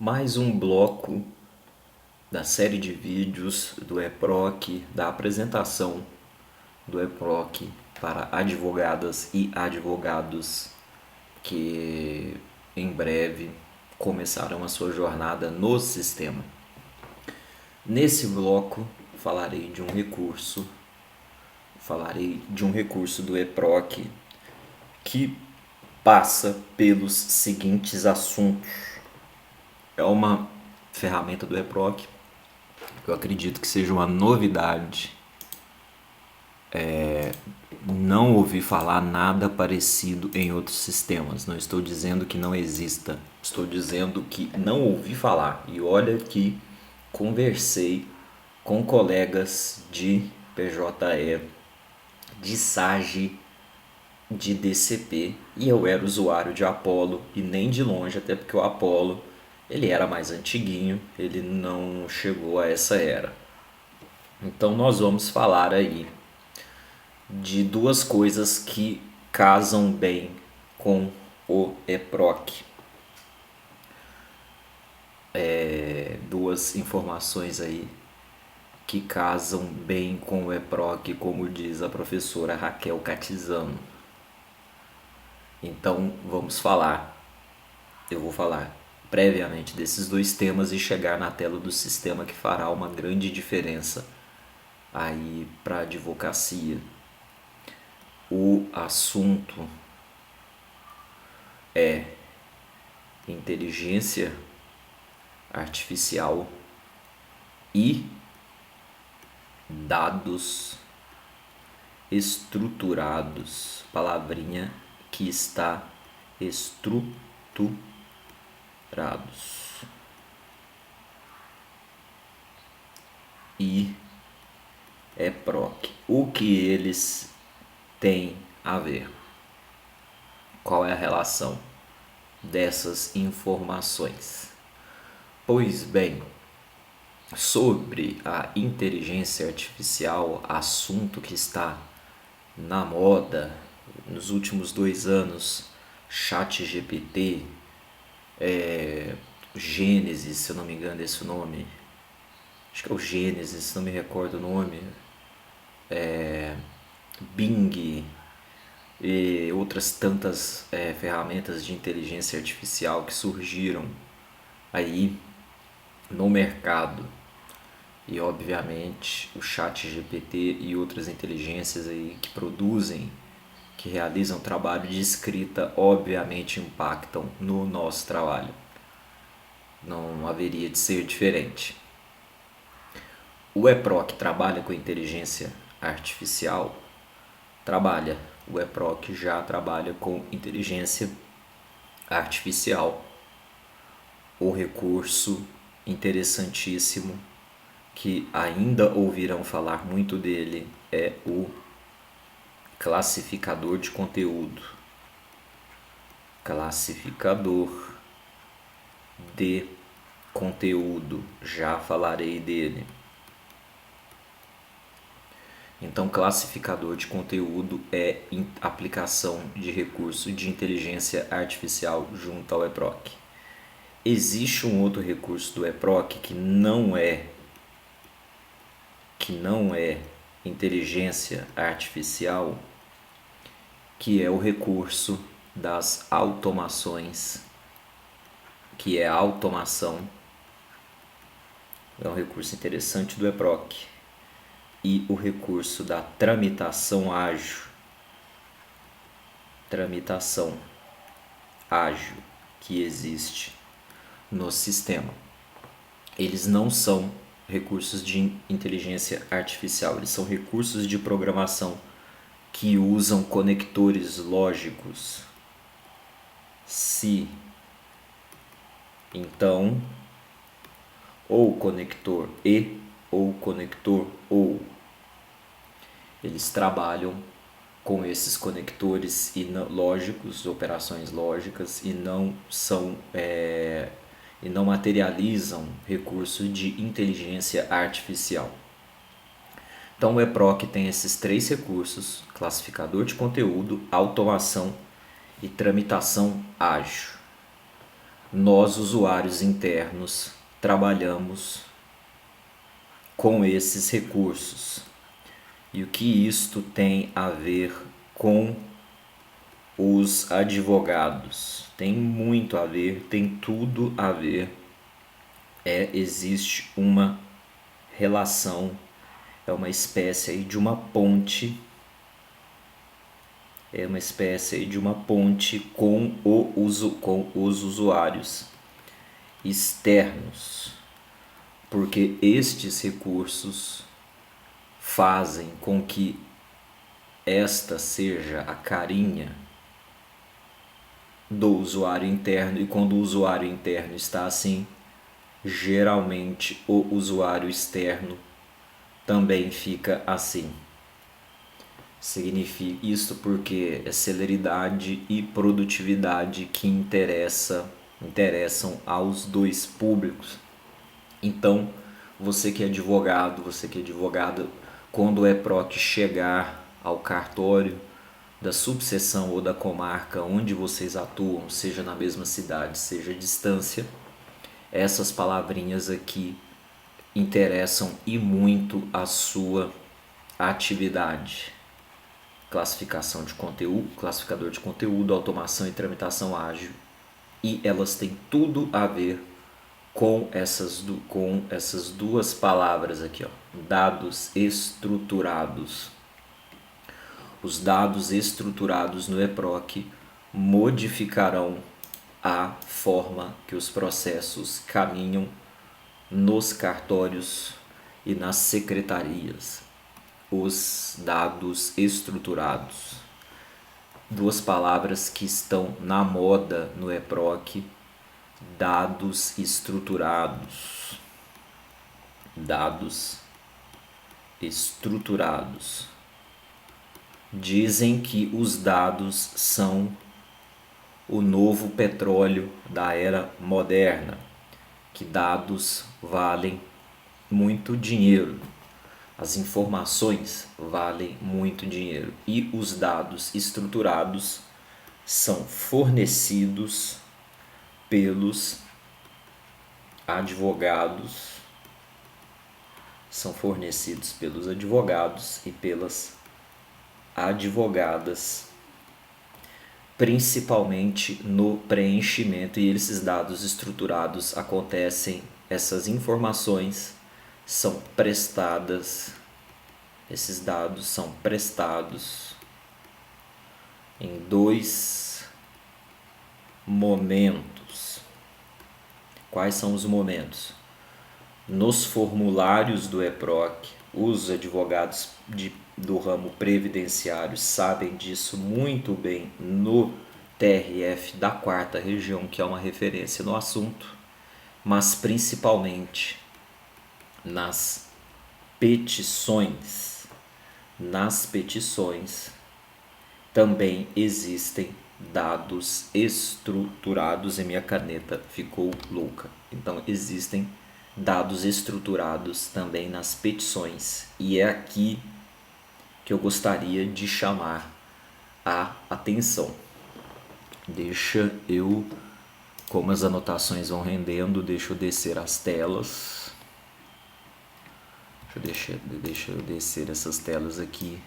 Mais um bloco da série de vídeos do EPROC, da apresentação do EPROC para advogadas e advogados que em breve começarão a sua jornada no sistema. Nesse bloco falarei de um recurso do EPROC que passa pelos seguintes assuntos. É uma ferramenta do EPROC que eu acredito que seja uma novidade. Não ouvi falar nada parecido em outros sistemas. Não estou dizendo que não exista, estou dizendo que não ouvi falar. E olha que conversei com colegas de PJE, de SAGE, de DCP, e eu era usuário de Apollo, e nem de longe, até porque o Apollo ele era mais antiguinho, ele não chegou a essa era. Então nós vamos falar aí de duas coisas que casam bem com o EPROC. Duas informações aí que casam bem com o EPROC, como diz a professora Raquel Catizano. Então eu vou falar previamente desses dois temas e chegar na tela do sistema, que fará uma grande diferença aí para a advocacia. O assunto é inteligência artificial e dados estruturados, palavrinha que está estruturados. E EPROC. O que eles têm a ver? Qual é a relação dessas informações? Pois bem, sobre a inteligência artificial, assunto que está na moda nos últimos 2 anos, ChatGPT, Gênesis, se eu não me engano esse nome, acho que é o Gênesis, se não me recordo o nome, Bing e outras tantas ferramentas de inteligência artificial que surgiram aí no mercado. E obviamente o ChatGPT e outras inteligências aí que produzem, que realizam trabalho de escrita, obviamente impactam no nosso trabalho. Não haveria de ser diferente. O EPROC trabalha com inteligência artificial? Trabalha. O EPROC já trabalha com inteligência artificial. O recurso interessantíssimo, que ainda ouvirão falar muito dele, é o classificador de conteúdo. Classificador de conteúdo, já falarei dele. Então, classificador de conteúdo é aplicação de recurso de inteligência artificial junto ao EPROC. Existe um outro recurso do EPROC que não é inteligência artificial, que é o recurso das automações, que é a automação. É um recurso interessante do EPROC. E o recurso da tramitação ágil. Tramitação ágil que existe no sistema. Eles não são recursos de inteligência artificial, eles são recursos de programação que usam conectores lógicos. Se então, ou conector e ou conector ou, eles trabalham com esses conectores lógicos, operações lógicas, e não materializam recurso de inteligência artificial. Então o EPROC tem esses 3 recursos: classificador de conteúdo, automação e tramitação ágil. nós, usuários internos, trabalhamos com esses recursos. E o que isto tem a ver com os advogados? Tem muito a ver, tem tudo a ver. Existe uma relação, é uma espécie aí de uma ponte, com os usuários externos, porque estes recursos fazem com que esta seja a carinha do usuário interno, e quando o usuário interno está assim, geralmente o usuário externo também fica assim. Significa isso porque é celeridade e produtividade que interessam aos dois públicos. Então, você que é advogado, quando o EPROC chegar ao cartório da subseção ou da comarca onde vocês atuam, seja na mesma cidade, seja à distância, essas palavrinhas aqui interessam e muito a sua atividade. Classificação de conteúdo, classificador de conteúdo, automação e tramitação ágil, e elas têm tudo a ver com essas duas palavras aqui, ó, dados estruturados. Os dados estruturados no EPROC modificarão a forma que os processos caminham nos cartórios e nas secretarias. Os dados estruturados. Duas palavras que estão na moda no EPROC: dados estruturados. Dados estruturados. Dizem que os dados são o novo petróleo da era moderna, que dados valem muito dinheiro. As informações valem muito dinheiro, e os dados estruturados são fornecidos pelos advogados, e pelas advogadas, principalmente no preenchimento. E esses dados estruturados acontecem, essas informações são prestadas, esses dados são prestados em dois momentos. Quais são os momentos? Nos formulários do EPROC, os advogados do ramo previdenciário sabem disso muito bem, no TRF da 4ª Região, que é uma referência no assunto, mas principalmente nas petições. Nas petições também existem dados estruturados, e minha caneta ficou louca. Então existem dados estruturados também nas petições, e é aqui que eu gostaria de chamar a atenção. Como as anotações vão rendendo, deixa eu descer as telas. Deixa eu descer essas telas aqui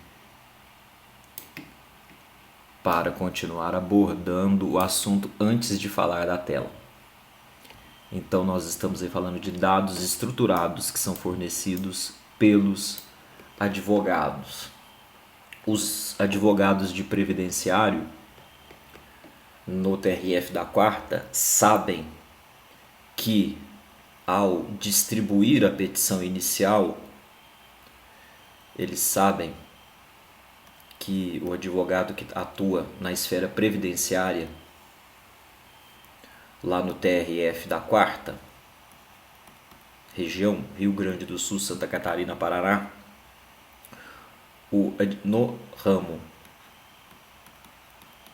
para continuar abordando o assunto antes de falar da tela. Então nós estamos aí falando de dados estruturados que são fornecidos pelos advogados. Os advogados de previdenciário no TRF da 4ª sabem que, ao distribuir a petição inicial, eles sabem que o advogado que atua na esfera previdenciária lá no TRF da 4ª Região, Rio Grande do Sul, Santa Catarina, Paraná, no ramo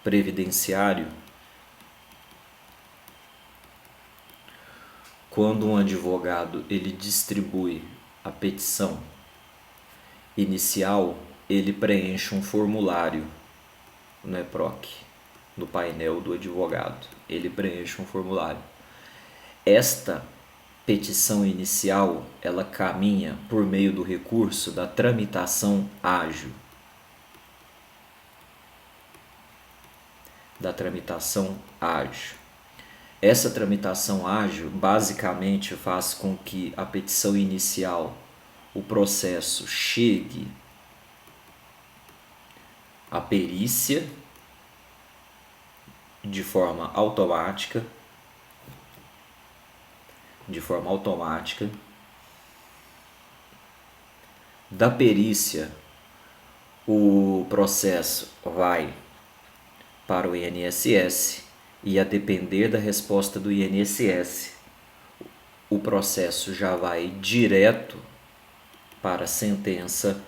previdenciário, quando um advogado ele distribui a petição inicial, ele preenche um formulário no EPROC, no painel do advogado. Ele preenche um formulário. Esta petição inicial, ela caminha por meio do recurso da tramitação ágil. Essa tramitação ágil basicamente faz com que a petição inicial, o processo, chegue à perícia de forma automática. Da perícia, o processo vai para o INSS e, a depender da resposta do INSS, o processo já vai direto para a sentença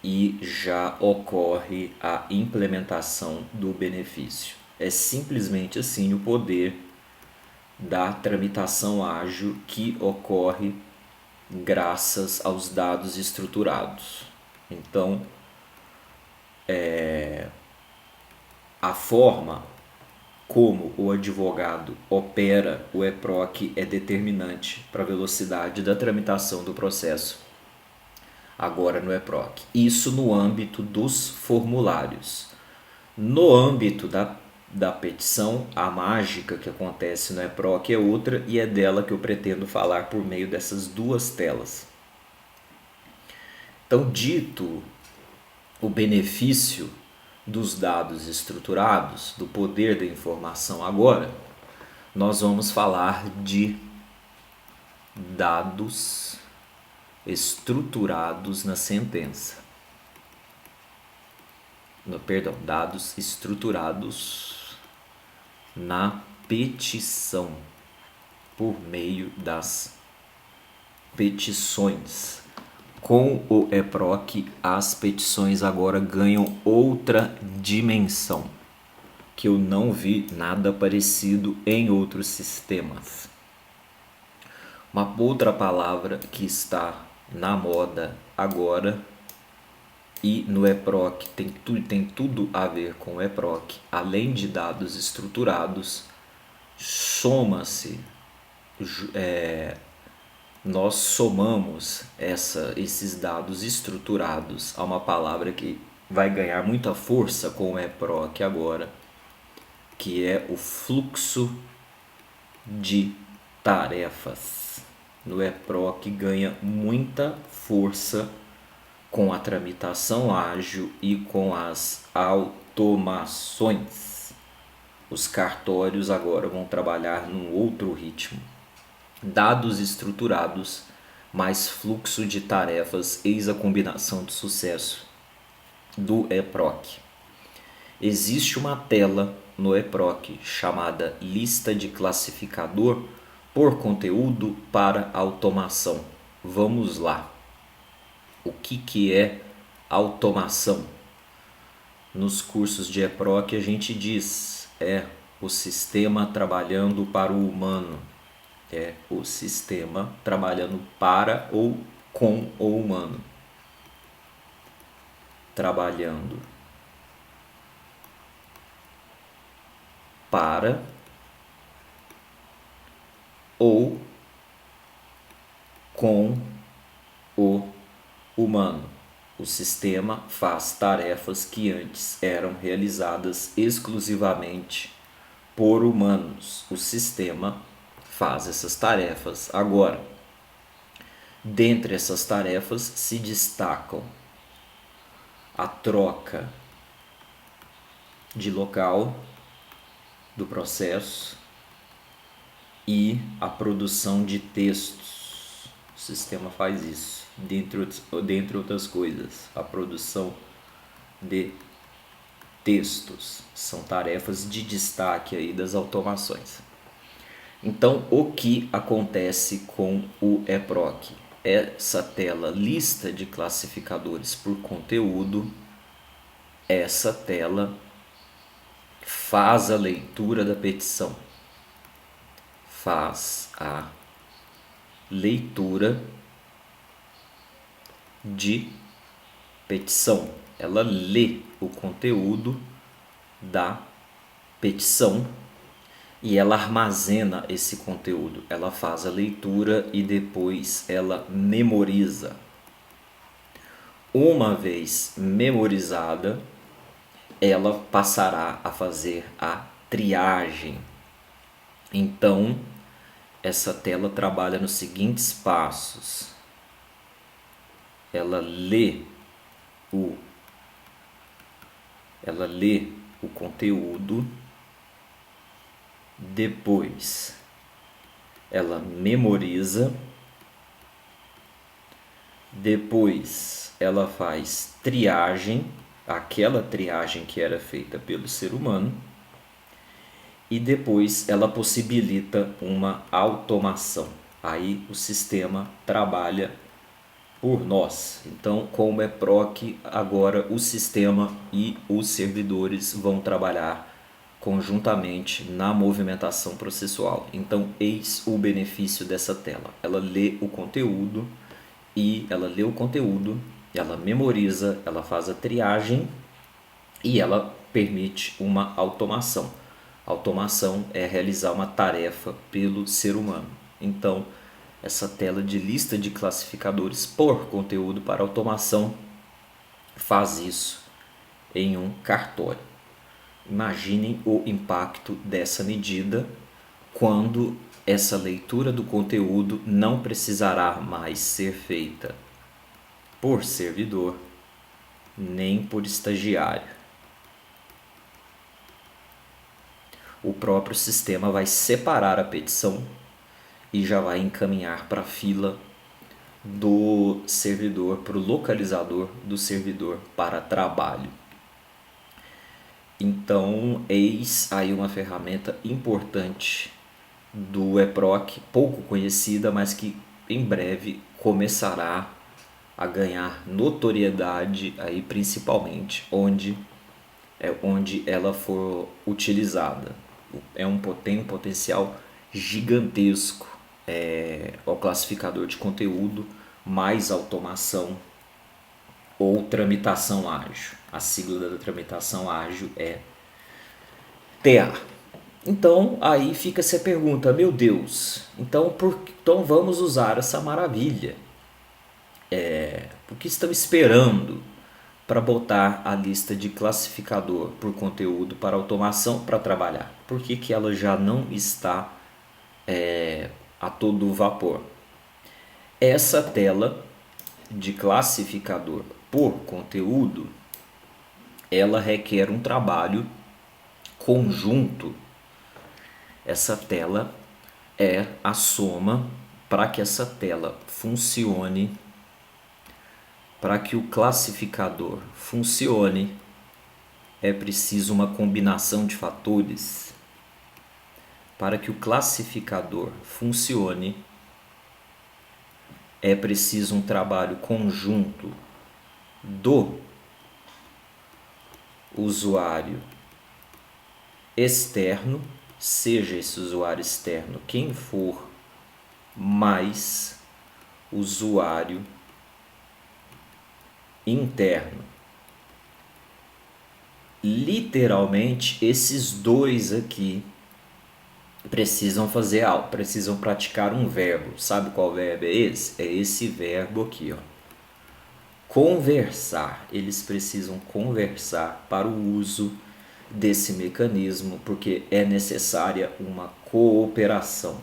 e já ocorre a implementação do benefício. É simplesmente assim o poder da tramitação ágil que ocorre graças aos dados estruturados. Então, a forma como o advogado opera o EPROC é determinante para a velocidade da tramitação do processo agora no EPROC. Isso no âmbito dos formulários. No âmbito da petição, a mágica que acontece no EPROC é outra, e é dela que eu pretendo falar por meio dessas duas telas. Então, dito o benefício dos dados estruturados, do poder da informação agora, nós vamos falar de dados estruturados na sentença. Dados estruturados na petição, por meio das petições. Com o EPROC, as petições agora ganham outra dimensão, que eu não vi nada parecido em outros sistemas. Uma outra palavra que está na moda agora e no EPROC tem tudo a ver com o EPROC, além de dados estruturados, nós somamos esses dados estruturados a uma palavra que vai ganhar muita força com o EPROC agora, que é o fluxo de tarefas. No EPROC ganha muita força com a tramitação ágil e com as automações. Os cartórios agora vão trabalhar num outro ritmo. Dados estruturados mais fluxo de tarefas, eis a combinação de sucesso do EPROC. Existe uma tela no EPROC chamada lista de classificador por conteúdo para automação. Vamos lá. O que é automação? Nos cursos de EPROC a gente diz, é o sistema trabalhando para o humano. É o sistema trabalhando para ou com o humano. Trabalhando para ou com o humano. O sistema faz tarefas que antes eram realizadas exclusivamente por humanos. O sistema faz essas tarefas agora. Dentre essas tarefas se destacam a troca de local do processo e a produção de textos. O sistema faz isso, dentre outras coisas. A produção de textos são tarefas de destaque aí das automações. Então, o que acontece com o EPROC? Essa tela lista de classificadores por conteúdo, essa tela faz a leitura da petição, faz a leitura de petição. Ela lê o conteúdo da petição e ela armazena esse conteúdo. Ela faz a leitura e depois ela memoriza. Uma vez memorizada, ela passará a fazer a triagem. Então, essa tela trabalha nos seguintes passos. Ela lê o conteúdo, depois ela memoriza, depois ela faz triagem, aquela triagem que era feita pelo ser humano, e depois ela possibilita uma automação. Aí o sistema trabalha por nós. Então, como é PROC, agora o sistema e os servidores vão trabalhar conjuntamente na movimentação processual. Então, eis o benefício dessa tela. Ela lê o conteúdo, ela memoriza, ela faz a triagem e ela permite uma automação. Automação é realizar uma tarefa pelo ser humano. Então, essa tela de lista de classificadores por conteúdo para automação faz isso em um cartório. Imaginem o impacto dessa medida quando essa leitura do conteúdo não precisará mais ser feita por servidor nem por estagiário. O próprio sistema vai separar a petição e já vai encaminhar para a fila do servidor, para o localizador do servidor para trabalho. Então, eis aí uma ferramenta importante do ePROC, pouco conhecida, mas que em breve começará a ganhar notoriedade, aí principalmente onde ela for utilizada. Tem um potencial gigantesco ao classificador de conteúdo, mais automação ou tramitação ágil. A sigla da tramitação ágil é TA. Então aí fica-se a pergunta, meu Deus, então vamos usar essa maravilha. O que estão esperando para botar a lista de classificador por conteúdo para automação para trabalhar? Por que ela já não está a todo vapor? Essa tela de classificador por conteúdo, ela requer um trabalho conjunto. Essa tela é a soma. Para que essa tela funcione, para que o classificador funcione, é preciso uma combinação de fatores. Para que o classificador funcione, é preciso um trabalho conjunto do usuário externo, seja esse usuário externo quem for, mais usuário interno. Literalmente, esses dois aqui precisam fazer algo, precisam praticar um verbo. Sabe qual verbo é esse? É esse verbo aqui, ó. Conversar. Eles precisam conversar para o uso desse mecanismo, porque é necessária uma cooperação.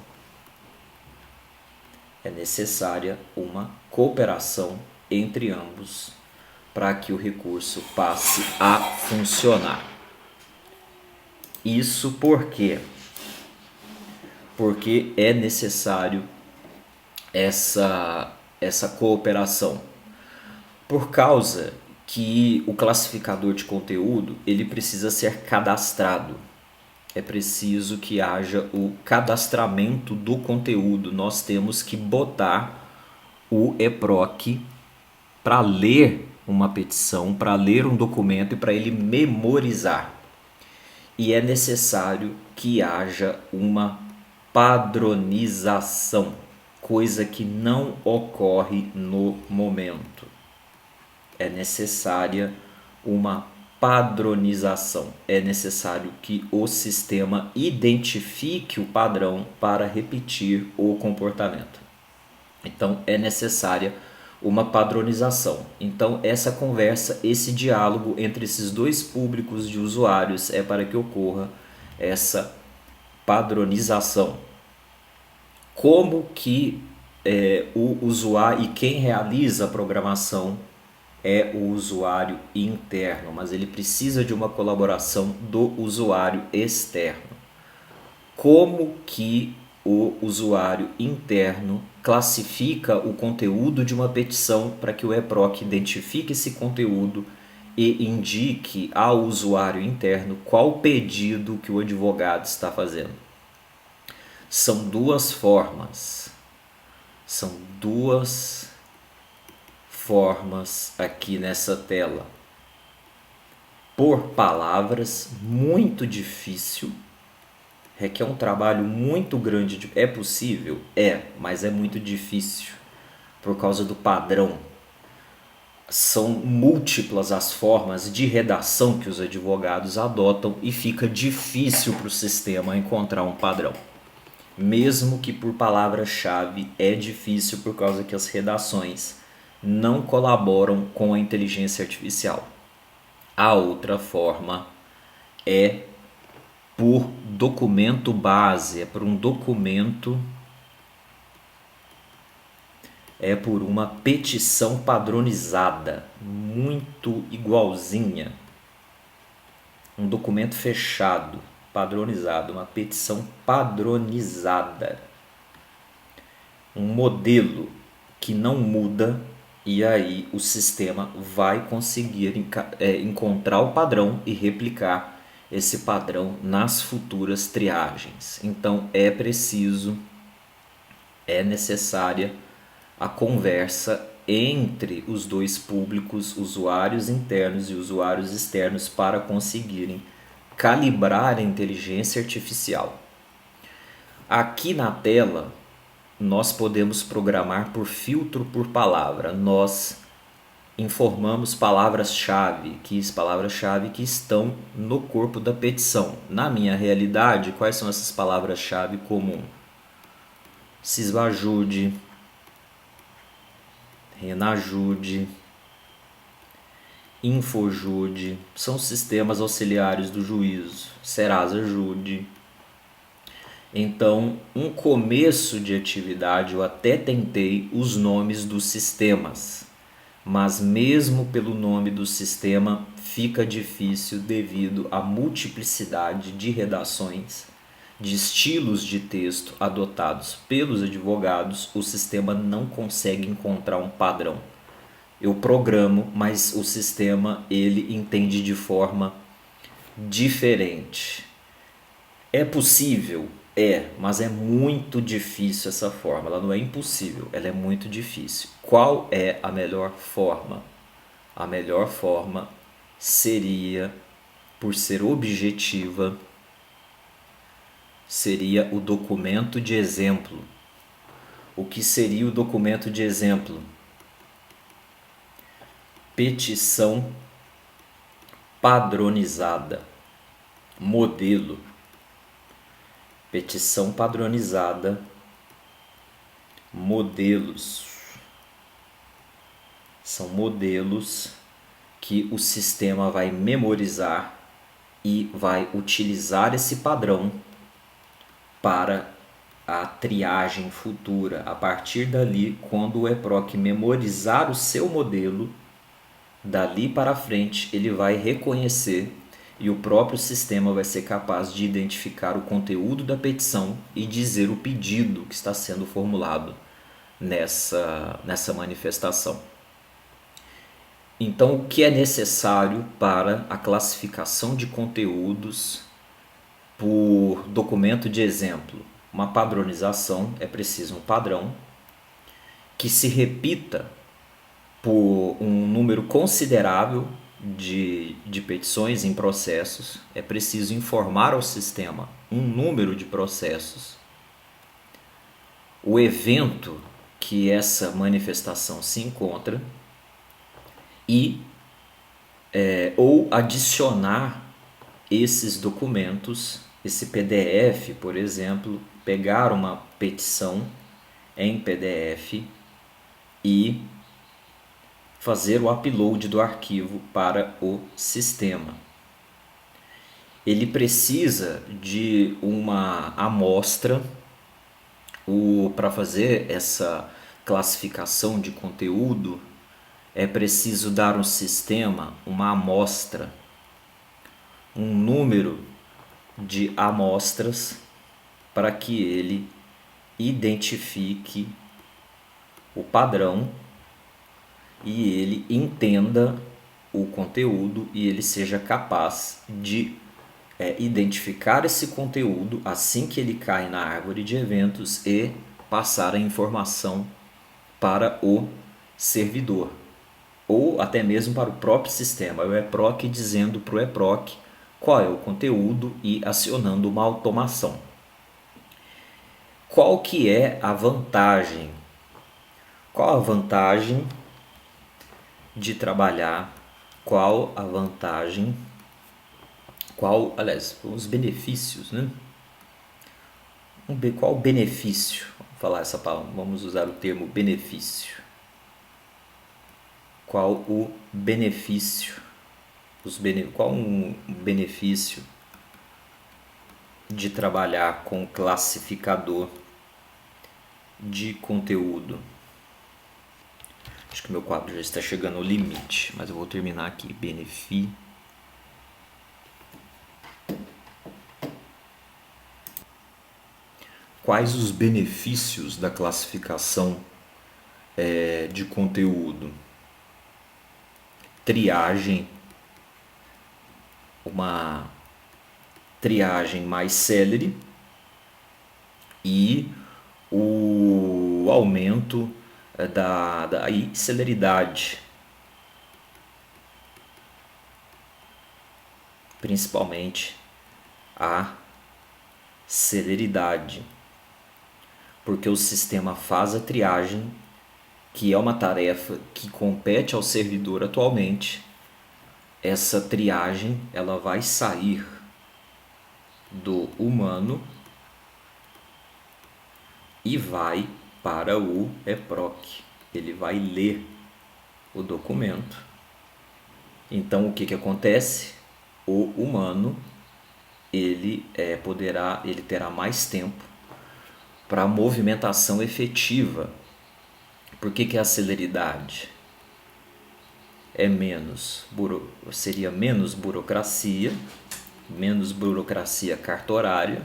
É necessária uma cooperação entre ambos para que o recurso passe a funcionar. Isso por quê? Porque é necessário essa cooperação. Por causa que o classificador de conteúdo ele precisa ser cadastrado. É preciso que haja o cadastramento do conteúdo. Nós temos que botar o ePROC para ler uma petição, para ler um documento e para ele memorizar. E é necessário que haja uma padronização, coisa que não ocorre no momento. É necessária uma padronização. É necessário que o sistema identifique o padrão para repetir o comportamento. Então é necessária uma padronização. Então essa conversa, esse diálogo entre esses dois públicos de usuários é para que ocorra essa padronização. Como que o usuário e quem realiza a programação é o usuário interno, mas ele precisa de uma colaboração do usuário externo. Como que o usuário interno classifica o conteúdo de uma petição para que o eProc identifique esse conteúdo e indique ao usuário interno qual pedido que o advogado está fazendo? São duas formas. São duas formas aqui nessa tela. Por palavras, muito difícil, requer um trabalho muito grande. É possível? É, mas é muito difícil por causa do padrão. São múltiplas as formas de redação que os advogados adotam e fica difícil para o sistema encontrar um padrão. Mesmo que por palavra-chave é difícil por causa que as redações não colaboram com a inteligência artificial. A outra forma é por documento base, é por um documento, é por uma petição padronizada, muito igualzinha. Um documento fechado, padronizado, uma petição padronizada. Um modelo que não muda. E aí o sistema vai conseguir encontrar o padrão e replicar esse padrão nas futuras triagens. Então é necessária a conversa entre os dois públicos, usuários internos e usuários externos, para conseguirem calibrar a inteligência artificial. Aqui na tela nós podemos programar por filtro por palavra. Nós informamos palavras-chave que estão no corpo da petição. Na minha realidade, quais são essas palavras-chave comuns? Sisvajude, Renajude, Infojude, são sistemas auxiliares do juízo. Serasa-Jude. Então, um começo de atividade eu até tentei os nomes dos sistemas, mas mesmo pelo nome do sistema fica difícil devido à multiplicidade de redações, de estilos de texto adotados pelos advogados. O sistema não consegue encontrar um padrão. Eu programo, mas o sistema ele entende de forma diferente. É possível? É, mas é muito difícil essa forma. Ela não é impossível, ela é muito difícil. Qual é a melhor forma? A melhor forma seria, por ser objetiva, seria o documento de exemplo. O que seria o documento de exemplo? Petição padronizada. Modelo. Petição padronizada, modelos. São modelos que o sistema vai memorizar e vai utilizar esse padrão para a triagem futura. A partir dali, quando o eProc memorizar o seu modelo, dali para frente ele vai reconhecer e o próprio sistema vai ser capaz de identificar o conteúdo da petição e dizer o pedido que está sendo formulado nessa manifestação. Então, o que é necessário para a classificação de conteúdos por documento de exemplo? Uma padronização, é preciso um padrão que se repita por um número considerável de petições em processos. É preciso informar ao sistema um número de processos, o evento que essa manifestação se encontra e ou adicionar esses documentos, esse PDF, por exemplo, pegar uma petição em PDF e fazer o upload do arquivo para o sistema. Ele precisa de uma amostra para fazer essa classificação de conteúdo. É preciso dar ao sistema uma amostra, um número de amostras para que ele identifique o padrão e ele entenda o conteúdo e ele seja capaz de identificar esse conteúdo assim que ele cai na árvore de eventos e passar a informação para o servidor ou até mesmo para o próprio sistema, o eproc dizendo para o eproc qual é o conteúdo e acionando uma automação. Qual que é a vantagem? Qual a vantagem de trabalhar? Aliás, os benefícios, né? Qual o benefício? Vamos falar essa palavra, vamos usar o termo benefício. Qual o benefício? Qual um benefício de trabalhar com classificador de conteúdo? Acho que meu quadro já está chegando ao limite, mas eu vou terminar aqui. Benefício. Quais os benefícios da classificação de conteúdo? Triagem, uma triagem mais célere e o aumento da celeridade, principalmente a celeridade, porque o sistema faz a triagem, que é uma tarefa que compete ao servidor atualmente. Essa triagem ela vai sair do humano e vai para o eproc. Ele vai ler o documento. Então o que acontece? O humano ele terá mais tempo para a movimentação efetiva. Por que a celeridade? Seria menos burocracia cartorária,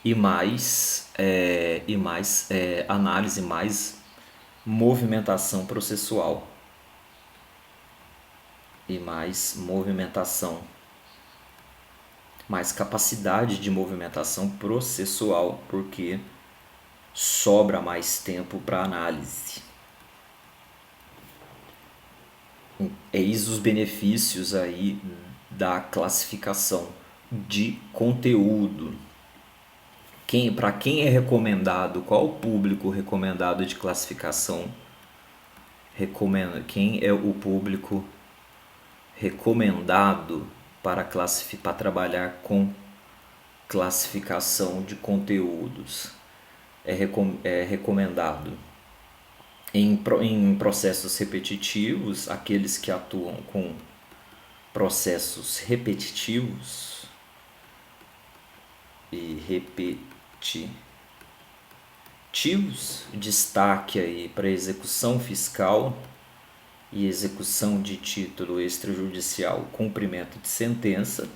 e mais análise, mais movimentação processual e mais capacidade de movimentação processual, porque sobra mais tempo para análise. Eis os benefícios aí da classificação de conteúdo. Para quem é recomendado? Qual o público recomendado de classificação? Quem é o público recomendado para trabalhar com classificação de conteúdos? É recomendado em processos repetitivos, aqueles que atuam com processos repetitivos e destaque aí para execução fiscal e execução de título extrajudicial, cumprimento de sentença.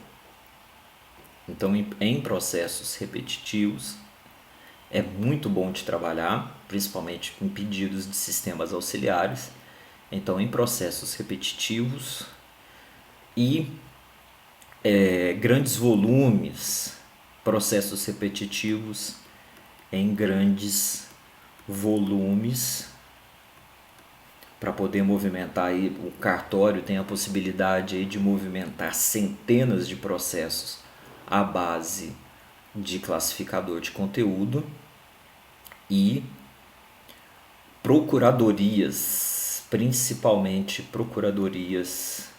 Então, em processos repetitivos, é muito bom de trabalhar, principalmente em pedidos de sistemas auxiliares. Então, em processos repetitivos e grandes volumes, processos repetitivos em grandes volumes, para poder movimentar aí, o cartório tem a possibilidade aí de movimentar centenas de processos à base de classificador de conteúdo. e procuradorias, principalmente procuradorias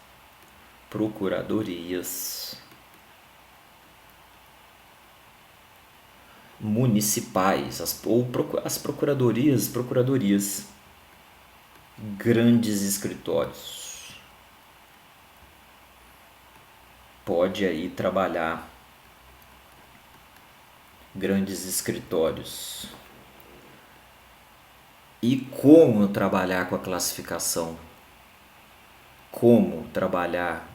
municipais, as procuradorias, grandes escritórios. Pode aí trabalhar grandes escritórios. E como trabalhar com a classificação? Como trabalhar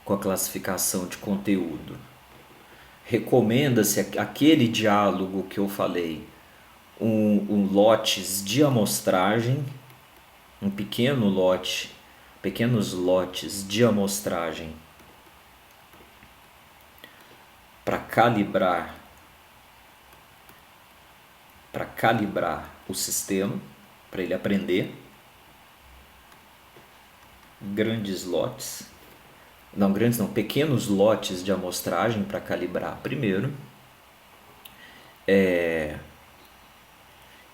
com a classificação de conteúdo? Recomenda-se aquele diálogo que eu falei, lotes de amostragem, pequenos lotes de amostragem para calibrar o sistema, para ele aprender. Pequenos lotes de amostragem para calibrar primeiro.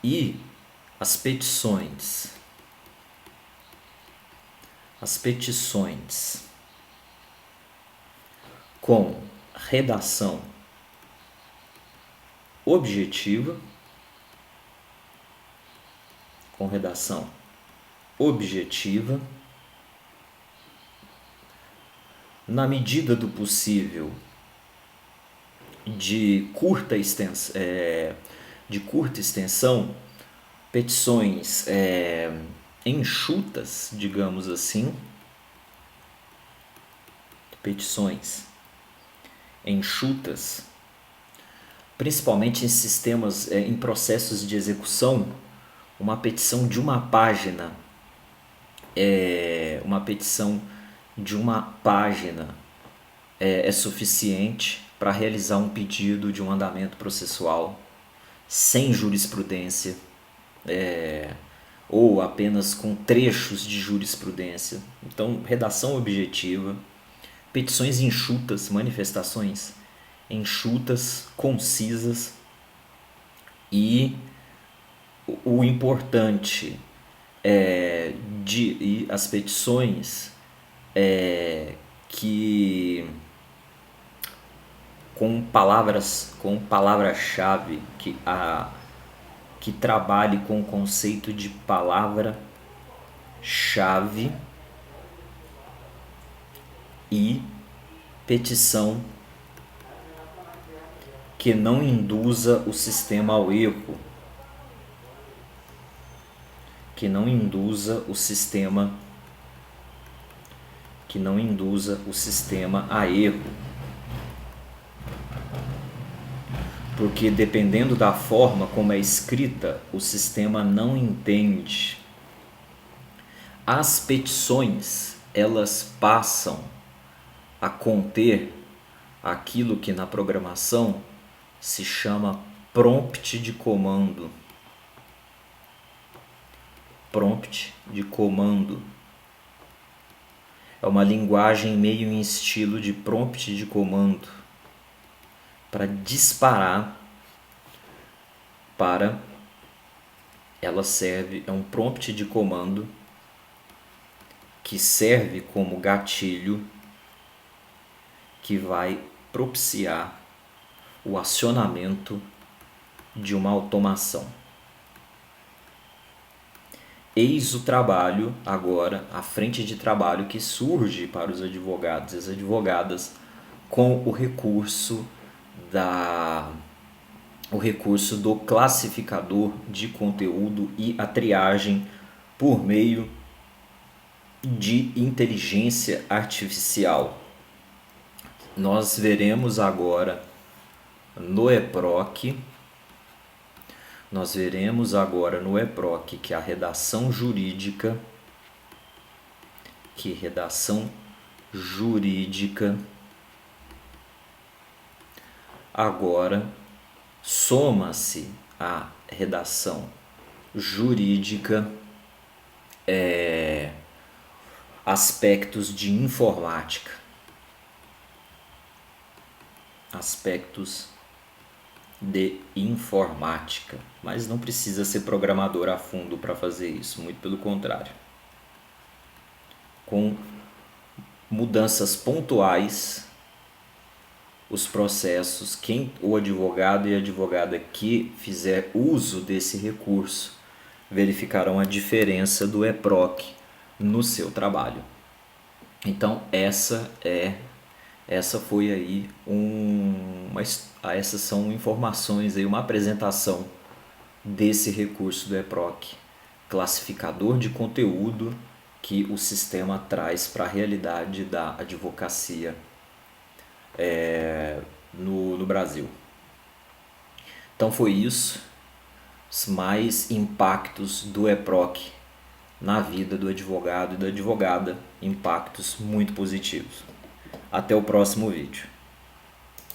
E as petições com redação objetiva, na medida do possível de curta extensão, petições enxutas, digamos assim, principalmente em sistemas, em processos de execução. Uma petição de uma página é suficiente para realizar um pedido de um andamento processual sem jurisprudência, ou apenas com trechos de jurisprudência. Então, redação objetiva, petições enxutas, manifestações enxutas, concisas, e o importante de as petições que com palavra-chave, que trabalhe com o conceito de palavra-chave, e petição que não induza o sistema ao erro, a erro. Porque dependendo da forma como é escrita, o sistema não entende. As petições, elas passam a conter aquilo que na programação se chama prompt de comando. É uma linguagem meio em estilo de prompt de comando, para disparar, é um prompt de comando que serve como gatilho, que vai propiciar o acionamento de uma automação. Eis o trabalho agora, a frente de trabalho que surge para os advogados e as advogadas com o recurso do classificador de conteúdo e a triagem por meio de inteligência artificial. Nós veremos agora no EPROC que a redação jurídica agora soma-se à redação jurídica aspectos de informática, de informática, mas não precisa ser programador a fundo para fazer isso, muito pelo contrário. Com mudanças pontuais, os processos, o advogado e a advogada que fizer uso desse recurso verificarão a diferença do EPROC no seu trabalho. Então essa foi aí essas são informações aí, uma apresentação desse recurso do EPROC, classificador de conteúdo que o sistema traz para a realidade da advocacia no Brasil. Então foi isso, os mais impactos do EPROC na vida do advogado e da advogada, impactos muito positivos. Até o próximo vídeo.